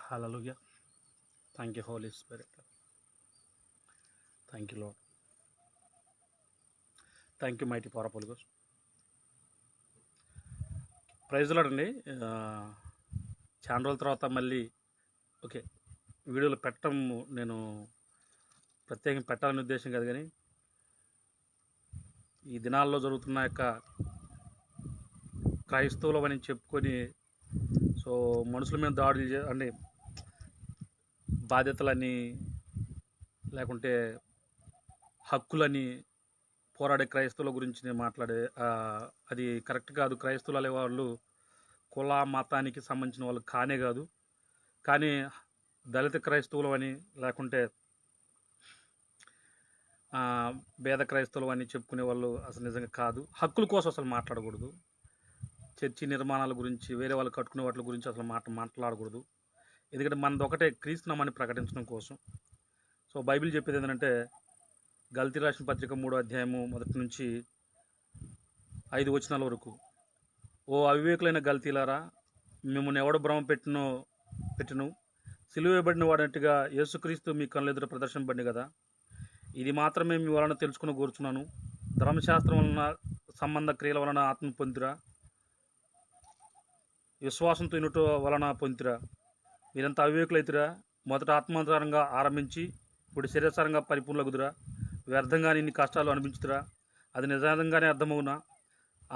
Hallelujah. Thank you, Holy Spirit. Thank you, Lord. Thank you mighty power of holy ghost. Praise lord అండి. చాలా రోజుల తర్వాత మళ్ళీ okay వీడియోలు పెట్టడం నేను ప్రత్యేకంగా పెట్టాలనే ఉద్దేశం కాదు, కానీ ఈ దినాల్లో జరుగుతున్న యొక్క క్రైస్తవులమని చెప్పుకొని సో మనుషుల మీద దాడులు అంటే బాధ్యతలని లేకుంటే హక్కులని పోరాడే క్రైస్తవుల గురించి నేను మాట్లాడే అది కరెక్ట్ కాదు. క్రైస్తవులు అనే వాళ్ళు కుల మతానికి సంబంధించిన వాళ్ళు కానే కాదు. కానీ దళిత క్రైస్తవులు అని లేకుంటే పేద క్రైస్తవులు అని చెప్పుకునే వాళ్ళు అసలు నిజంగా కాదు. హక్కుల కోసం అసలు మాట్లాడకూడదు. చర్చి నిర్మాణాల గురించి వేరే వాళ్ళు కట్టుకునే వాటి గురించి అసలు మాట్లాడకూడదు. ఎందుకంటే మనది ఒకటే క్రీస్తునామాన్ని ప్రకటించడం కోసం. సో బైబిల్ చెప్పేది ఏంటంటే గల్తీ రాసిన పత్రిక 3వ అధ్యాయము 1 నుంచి 5 వచనాల వరకు, ఓ అవివేకులైన గల్తీలారా, మిమ్మల్ని ఎవడ భ్రమ పెట్టును సిలువేయబడిన వాడంటిగా యేసుక్రీస్తు మీ కళ్ళెదుట ప్రదర్శనబడింది కదా. ఇది మాత్రమే మీ వలన తెలుసుకుని కోరుచున్నాను. ధర్మశాస్త్రం వలన సంబంధ క్రియల వలన ఆత్మ పొందిరా, విశ్వాసంతో ఇనుట వలన పొందిరా. మీరంతా అవివేకులైతురా. మొదట ఆత్మానుసారంగా ఆరంభించి ఇప్పుడు శరీరసారంగా పరిపూర్ణగుదురా. వ్యర్థంగా ఇన్ని కష్టాలు అనిపించుతురా. అది నిజంగానే అర్థమవునా?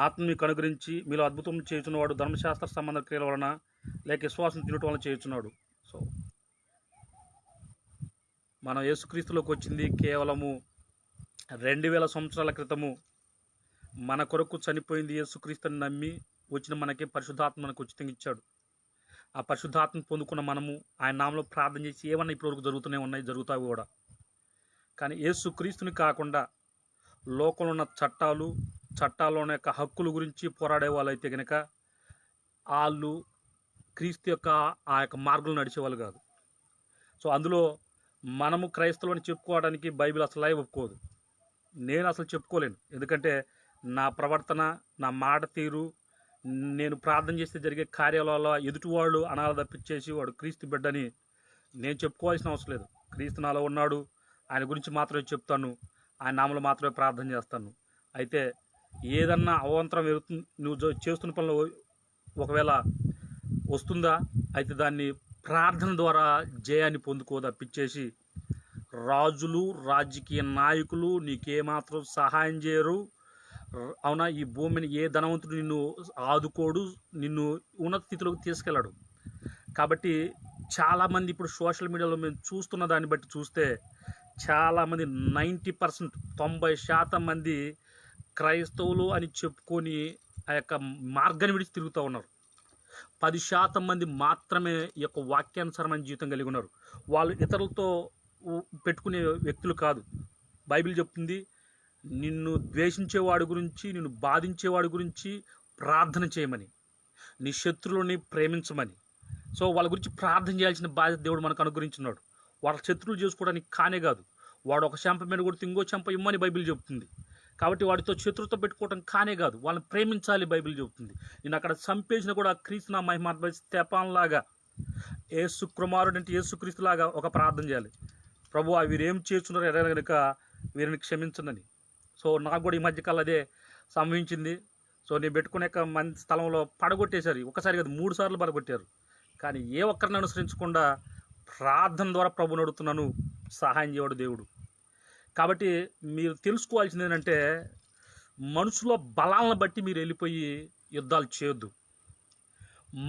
ఆత్మ మీకు అనుగ్రహించి మీలో అద్భుతం చేయుచున్నవాడు ధర్మశాస్త్ర సంబంధ క్రియల వలన లేక విశ్వాసం తినటం వలన చేయుచున్నాడు. సో మనం యేసుక్రీస్తులోకి వచ్చింది కేవలము 2000 సంవత్సరాల క్రితము. మన కొరకు చనిపోయింది యేసుక్రీస్తుని నమ్మి వచ్చిన మనకి పరిశుద్ధాత్మ మనకు ఉచితంగా ఇచ్చాడు. ఆ పరిశుద్ధాత్మ పొందుకున్న మనము ఆయన నామంలో ప్రార్థన చేసి ఏమన్నా ఇప్పటివరకు జరుగుతూనే ఉన్నాయి, జరుగుతాయి కూడా. కానీ యేసుక్రీస్తుని కాకుండా లోకంలో ఉన్న చట్టాల్లోని యొక్క హక్కుల గురించి పోరాడే వాళ్ళైతే కనుక వాళ్ళు క్రీస్తు యొక్క ఆ యొక్క మార్గంలో నడిచేవాళ్ళు కాదు. సో అందులో మనము క్రైస్తవులని చెప్పుకోవడానికి బైబిల్ అసలు ఒప్పుకోదు. నేను అసలు చెప్పుకోలేను. ఎందుకంటే నా ప్రవర్తన, నా మాట తీరు, నేను ప్రార్థన చేస్తే జరిగే కార్యాలలో ఎదుటివాళ్ళు అనాల తప్పించేసి వాడు క్రీస్తు బిడ్డని నేను చెప్పుకోవాల్సిన అవసరం లేదు. క్రీస్తు నాలో ఉన్నాడు, ఆయన గురించి మాత్రమే చెప్తాను, ఆయన నామలో మాత్రమే ప్రార్థన చేస్తాను. అయితే ఏదన్నా అవాంతరం నువ్వు చేస్తున్న పనిలో ఒకవేళ వస్తుందా, అయితే దాన్ని ప్రార్థన ద్వారా జయాన్ని పొందుకోదా పిచ్చేసి రాజులు రాజకీయ నాయకులు నీకేమాత్రం సహాయం చేయరు. అవునా, ఈ భూమిని ఏ ధనవంతుడు నిన్ను ఆదుకోడు, నిన్ను ఉన్నత స్థితిలోకి తీసుకెళ్ళాడు. కాబట్టి చాలామంది ఇప్పుడు సోషల్ మీడియాలో మేము చూస్తున్న దాన్ని బట్టి చూస్తే చాలామంది 90% 90% మంది క్రైస్తవులు అని చెప్పుకొని ఆ యొక్క మార్గాన్ని విడిచి తిరుగుతూ ఉన్నారు. 10% మంది మాత్రమే ఈ యొక్క వాక్యానుసారమైన జీవితం కలిగి ఉన్నారు. వాళ్ళు ఇతరులతో పెట్టుకునే వ్యక్తులు కాదు. బైబిల్ చెప్తుంది, నిన్ను ద్వేషించేవాడి గురించి, నిన్ను బాధించేవాడి గురించి ప్రార్థన చేయమని, నీ శత్రువులని ప్రేమించమని. సో వాళ్ళ గురించి ప్రార్థన చేయాల్సిన బాధ్యత దేవుడు మనకు అనుగ్రహించున్నాడు. వాళ్ళ శత్రువులు చేసుకోవడానికి కానే కాదు. వాడు ఒక చెంప మీద కొడితే ఇంకో చెంప ఇమ్మని బైబిల్ చెప్తుంది. కాబట్టి వాడితో శత్రుతో పెట్టుకోవడం కానే కాదు, వాళ్ళని ప్రేమించాలి బైబిల్ చెబుతుంది. నేను అక్కడ చంపేసిన కూడా క్రీస్తు నా మహిమాత్మ స్తెఫాన్ లాగా, యేసు కుమారుడు అంటే యేసుక్రీస్తు లాగా ఒక ప్రార్థన చేయాలి. ప్రభువా వీరేం చేస్తున్నారు ఎరగ కనుక వీరిని క్షమించండి. సో నాకు కూడా ఈ మధ్యకాలం అదే సంభవించింది. సో నేను పెట్టుకునే మంచి స్థలంలో పడగొట్టేశారు. ఒకసారి కాదు 3 సార్లు పడగొట్టారు. కానీ ఏ ఒక్కరిని అనుసరించకుండా ప్రార్థన ద్వారా ప్రభుని అడుగుతున్నాను, సహాయం చేయడు దేవుడు. కాబట్టి మీరు తెలుసుకోవాల్సింది ఏంటంటే మనుషుల బలాలను బట్టి మీరు వెళ్ళిపోయి యుద్ధాలు చేయొద్దు.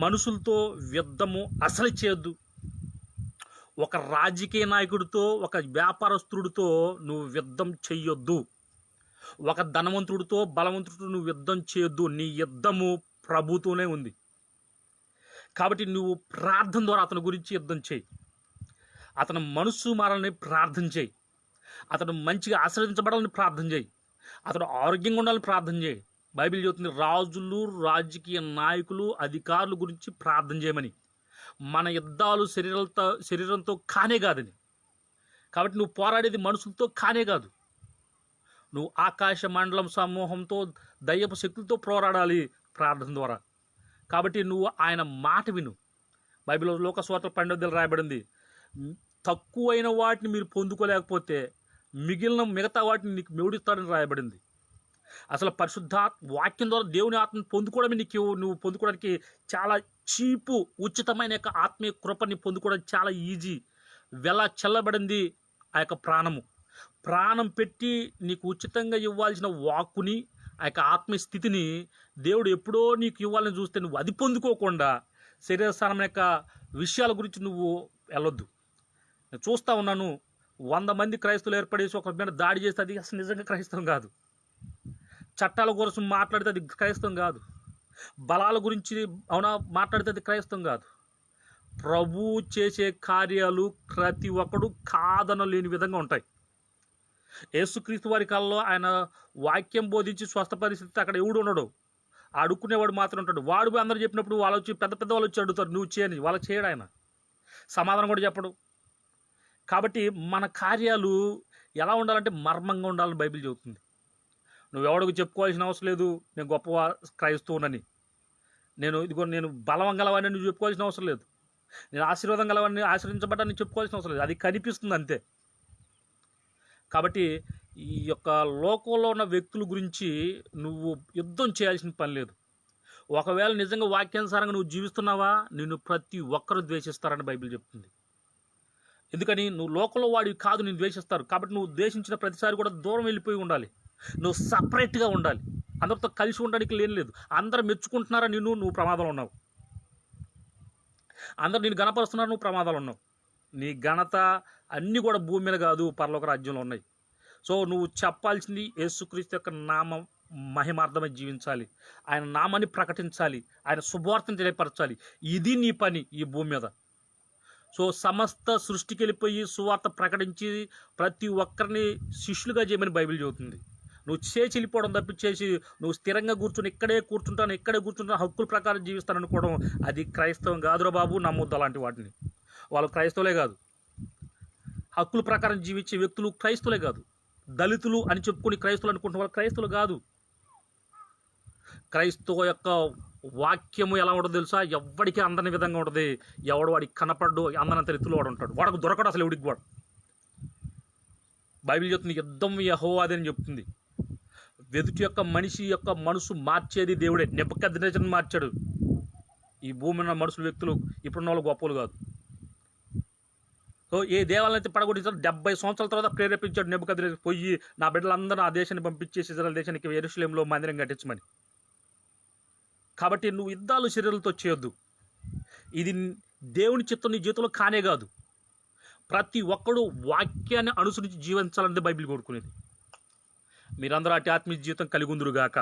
మనుషులతో యుద్ధము అసలు చేయొద్దు. ఒక రాజకీయ నాయకుడితో, ఒక వ్యాపారస్తుడితో నువ్వు యుద్ధం చెయ్యొద్దు. ఒక ధనవంతుడితో, బలవంతుడితో నువ్వు యుద్ధం చేయొద్దు. నీ యుద్ధము ప్రభుతోనే ఉంది. కాబట్టి నువ్వు ప్రార్థన ద్వారా అతని గురించి యుద్ధం చేయి. అతను మనస్సు మారాలని ప్రార్థన చేయి. అతను మంచిగా ఆశీర్వదించబడాలని ప్రార్థన చేయి. అతను ఆరోగ్యంగా ఉండాలని ప్రార్థన చేయి. బైబిల్ చెబుతుంది రాజులు, రాజకీయ నాయకులు, అధికారుల గురించి ప్రార్థన చేయమని. మన యుద్ధాలు శరీరంతో కానే కాదని. కాబట్టి నువ్వు పోరాడేది మనుషులతో కానే కాదు. నువ్వు ఆకాశ మండలం సమూహంతో, దయ్యపు శక్తులతో పోరాడాలి ప్రార్థన ద్వారా. కాబట్టి నువ్వు ఆయన మాట విను. బైబిల్లో లోకస్వార్త 12వ రాయబడింది, తక్కువైన వాటిని మీరు పొందుకోలేకపోతే మిగతా వాటిని నీకు మెవుడిస్తాడని రాయబడింది. అసలు వాక్యం ద్వారా దేవుని ఆత్మను పొందుకోవడమే నువ్వు పొందుకోవడానికి చాలా చీపు, ఉచితమైన యొక్క ఆత్మీయ కృపని పొందుకోవడానికి చాలా ఈజీ. చెల్లబడింది ఆ యొక్క ప్రాణం పెట్టి నీకు ఉచితంగా ఇవ్వాల్సిన వాక్కుని, ఆ యొక్క ఆత్మీయ స్థితిని దేవుడు ఎప్పుడో నీకు ఇవ్వాలని చూస్తే నువ్వు అది పొందుకోకుండా శరీరస్థానం యొక్క విషయాల గురించి నువ్వు వెళ్ళొద్దు. నేను చూస్తూ ఉన్నాను, 100 మంది క్రైస్తవులు ఏర్పడేసి ఒక మీద దాడి చేస్తే అది అసలు నిజంగా క్రైస్తవం కాదు. చట్టాల గురించి మాట్లాడితే అది క్రైస్తవం కాదు. బలాల గురించి మాట్లాడితే అది క్రైస్తవం కాదు. ప్రభు చేసే కార్యాలు ప్రతి ఒక్కడు కాదనలేని విధంగా ఉంటాయి. యేసుక్రీస్తు వారి కాలంలో ఆయన వాక్యం బోధించి స్వస్థ పరిస్థితి అక్కడ ఎవడు ఉండడు, అడుక్కునేవాడు మాత్రం ఉంటాడు. వాడు అందరూ చెప్పినప్పుడు వాళ్ళు వచ్చి పెద్ద వాళ్ళు వచ్చి అడుగుతారు, నువ్వు చేయని. వాళ్ళకి చేయడు ఆయన, సమాధానం కూడా చెప్పడు. కాబట్టి మన కార్యాలు ఎలా ఉండాలంటే మర్మంగా ఉండాలని బైబిల్ చెబుతుంది. నువ్వెవడికి చెప్పుకోవాల్సిన అవసరం లేదు నేను గొప్ప క్రైస్తవునని, నేను బలం గలవాడిని నువ్వు చెప్పుకోవాల్సిన అవసరం లేదు, నేను ఆశీర్వాదం గలవాడిని ఆశ్రయించబడ్డాన్ని చెప్పుకోవాల్సిన అవసరం లేదు. అది కనిపిస్తుంది అంతే. కాబట్టి ఈ యొక్క లోకంలో ఉన్న వ్యక్తుల గురించి నువ్వు యుద్ధం చేయాల్సిన పని లేదు. ఒకవేళ నిజంగా వాక్యానుసారంగా నువ్వు జీవిస్తున్నావా, నిన్ను ప్రతి ఒక్కరు ద్వేషిస్తారని బైబిల్ చెప్తుంది. ఎందుకని? నువ్వు లోకంలో వాడివి కాదు, నేను ద్వేషిస్తారు. కాబట్టి నువ్వు ద్వేషించిన ప్రతిసారి కూడా దూరం వెళ్ళిపోయి ఉండాలి. నువ్వు సపరేట్గా ఉండాలి. అందరితో కలిసి ఉండడానికి లేదు. అందరు మెచ్చుకుంటున్నారా నువ్వు ప్రమాదంలో ఉన్నావు. అందరు నేను గణపరుస్తున్నారు, నువ్వు ప్రమాదాలు ఉన్నావు. నీ ఘనత అన్నీ కూడా భూమి మీద కాదు, పరలోక రాజ్యంలో ఉన్నాయి. సో నువ్వు చెప్పాల్సింది యేసుక్రీస్తు యొక్క నామం మహిమార్థమై జీవించాలి, ఆయన నామాన్ని ప్రకటించాలి, ఆయన శుభవార్తను తెలియపరచాలి. ఇది నీ పని ఈ భూమి మీద. సో సమస్త సృష్టికి వెళ్ళిపోయి సువార్త ప్రకటించి ప్రతి ఒక్కరిని శిష్యులుగా చేయమని బైబిల్ చెబుతుంది. నువ్వు చేసి వెళ్ళిపోవడం తప్పించేసి నువ్వు స్థిరంగా ఇక్కడే కూర్చుంటాను హక్కుల ప్రకారం జీవిస్తాను అనుకోవడం అది క్రైస్తవం కాదురా బాబు. నమ్మొద్దు అలాంటి వాటిని. వాళ్ళు క్రైస్తవులే కాదు. హక్కుల ప్రకారం జీవించే వ్యక్తులు క్రైస్తవులే కాదు. దళితులు అని చెప్పుకొని క్రైస్తవులు అనుకుంటున్న వాళ్ళు క్రైస్తవులు కాదు. క్రైస్తవ యొక్క వాక్యము ఎలా ఉండదు తెలుసా? ఎవడికి అందని విధంగా ఉంటుంది. ఎవడు వాడికి కనపడ్డు అందనంత రీతిలో వాడు ఉంటాడు. వాడికి దొరకడు అసలు ఎవడికి వాడు. బైబిల్ చెప్తుంది యుద్ధం యెహోవాదే అని చెప్తుంది. వెదుటి యొక్క మనిషి యొక్క మనసు మార్చేది దేవుడే. నెబుకద్నెజరుని మార్చాడు. ఈ భూమి ఉన్న మనుషులు వ్యక్తులు ఇప్పుడున్న వాళ్ళు గొప్పలు కాదు. సో ఏ దేవాలయం అయితే పడగొట్టించారు 70 సంవత్సరాల తర్వాత ప్రేరేపించాడు నెబుకద్నెజరు, పోయి నా బిడ్డలందరూ ఆ దేశాన్ని పంపించేసి ఇజ్రాయెల్ దేశానికి యెరూషలేములో మందిరం కట్టించమని. కాబట్టి నువ్వు యుద్ధాలు శరీరాలతో చేయొద్దు. ఇది దేవుని చిత్తం నీ జీవితంలో కానే కాదు. ప్రతి ఒక్కడు వాక్యాన్ని అనుసరించి జీవించాలనేది బైబిల్ కోరుకునేది. మీరందరూ అటు ఆత్మీయ జీవితం కలిగి ఉందురుగాక.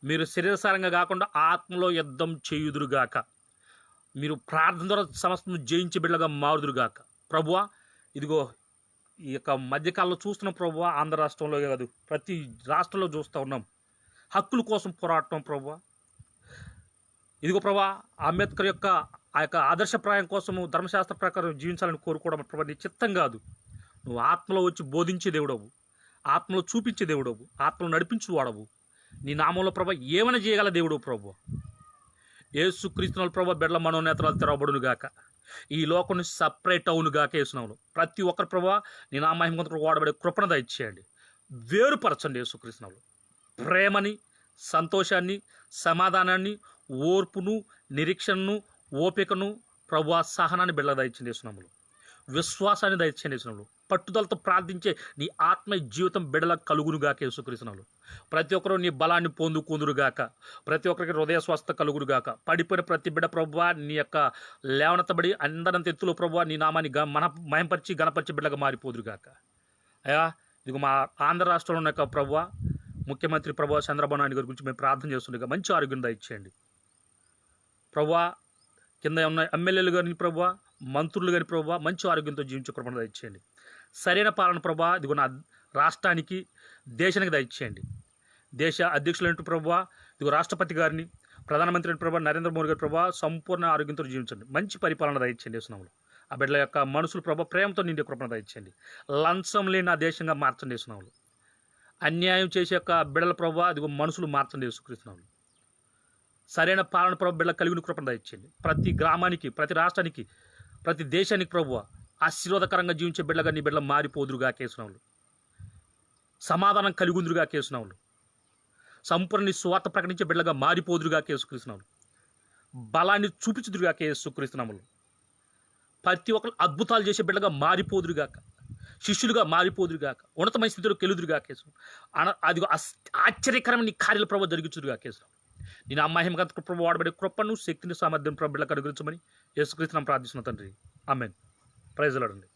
మీరు శరీరసారంగా కాకుండా ఆత్మలో యుద్ధం చేయుదురుగాక. మీరు ప్రార్థన ద్వారా సమస్తం జయించే బిడ్డలుగా మారుదురుగాక. ప్రభువా, ఇదిగో ఈ యొక్క మధ్యకాలంలో చూస్తున్న ప్రభువా, ఆంధ్ర రాష్ట్రంలో కాదు ప్రతి రాష్ట్రంలో చూస్తూ ఉన్నాం హక్కుల కోసం పోరాటం. ప్రభువా, ఇదిగో ప్రభా, అంబేద్కర్ యొక్క ఆ యొక్క ఆదర్శప్రాయం కోసము ధర్మశాస్త్ర ప్రకారం జీవించాలని కోరుకోవడం ప్రభా నీ చిత్తం కాదు. నువ్వు ఆత్మలో వచ్చి బోధించే దేవుడవు, ఆత్మలో చూపించే దేవుడవు, ఆత్మలో నడిపించు వాడవు. నీ నామంలో ప్రభా ఏమైనా చేయగల దేవుడవు. ప్రభు యేసుక్రీస్తునాలు ప్రభా బిడ్డల మనోనేత్రాలు తెరవబడును గాక. ఈ లోకం నుంచి సపరేట్ అవును గాక. యేసునామములో ప్రతి ఒక్కరు ప్రభా నీ నా మహిమ వాడబడే కృపణ దయచేయండి. వేరుపరచండి యేసుక్రీస్తునామములో ప్రేమని, సంతోషాన్ని, సమాధానాన్ని, ఓర్పును, నిరీక్షణను, ఓపికను, ప్రభువా సహనాన్ని బిడ్డలకు దయచేయండి యేసునామములో. విశ్వాసాన్ని దయచేయండి యేసునామములో. పట్టుదలతో ప్రార్థించే నీ ఆత్మీయ జీవితం బిడ్డలకు కలుగునుగాక యేసుక్రీస్తునామములో. ప్రతి ఒక్కరు నీ బలాన్ని పొందుకుందురుగాక. ప్రతి ఒక్కరికి హృదయ స్వస్థ కలుగురుగాక. పడిపోయిన ప్రతి బిడ్డ ప్రభువా నీ యొక్క లేవనెత్తబడి అందరంత ఎత్తులో ప్రభువా నీ నామాన్ని మహింపరిచి గణపరిచి బిడ్డగా మారిపోదురుగాక. అయ్యా, ఇదిగో మా ఆంధ్ర రాష్ట్రంలో ఉన్న యొక్క ప్రభువా ముఖ్యమంత్రి ప్రభువా చంద్రబాబు నాయుడు గారి గురించి మేము ప్రార్థన చేస్తుండగా మంచి ఆరోగ్యం దయచేయండి. ప్రభువా కింద ఉన్న ఎమ్మెల్యేలు గారిని ప్రభువా, మంత్రులు గారి ప్రభువా మంచి ఆరోగ్యంతో జీవించే కృపణ దయచేయండి. సరైన పాలన ప్రభువా ఇదిగో నా రాష్ట్రానికి, దేశానికి దయచేయండి. దేశ అధ్యక్షులైన ప్రభువా ఇదిగో రాష్ట్రపతి గారిని, ప్రధానమంత్రి ప్రభా నరేంద్ర మోడీ గారి ప్రభా సంపూర్ణ ఆరోగ్యంతో జీవించండి. మంచి పరిపాలన దయచేయండి యేసునామములో. ఆ బిడ్డల యొక్క మనసులు ప్రభా ప్రేమతో నిండే కృపణ దయచేయండి. లంచం లేని ఆ దేశంగా మార్చండి యేసునామములో. అన్యాయం చేసే యొక్క బిడ్డల ప్రభువా ఇదిగో మనసులు మార్చండి యేసుక్రీస్తునామములో. సరైన పాలన ప్రభు బిడ్డ కలిగిన కృపను దయచేయండి. ప్రతి గ్రామానికి, ప్రతి రాష్ట్రానికి, ప్రతి దేశానికి ప్రభువ ఆశీర్వాదకరంగా జీవించే బిడ్డగా నీ బిడ్డలు మారిపోదురుగా కేసునవులు. సమాధానం కలిగుందురుగా కేసునవులు. సంపూర్ణ నీ స్వార్థ ప్రకటించే బిడ్డగా మారిపోదురుగా కేసుక్రీస్తునాములు. బలాన్ని చూపించుదురుగా కేసుక్రీస్తునాములు. ప్రతి ఒక్కరు అద్భుతాలు చేసే బిడ్డగా మారిపోదురుగాక, శిష్యులుగా మారిపోదురుగాక, ఉన్నతమైన స్థితిలో కెలుదురుగా కేసు. అది ఆశ్చర్యకరమైన నీ కార్యాల ప్రభు జరిగించుదురుగా కేసు. నేను ఆ మహిమగంత ప్రభు వాడబడే కృపను, శక్తిని, సామర్థ్యం ప్రభు బిడ్డలకు అనుగ్రహించమని యేసుక్రీస్తునామమున ప్రార్థిస్తున్న తండ్రి. ఆమేన్. Praise the lord.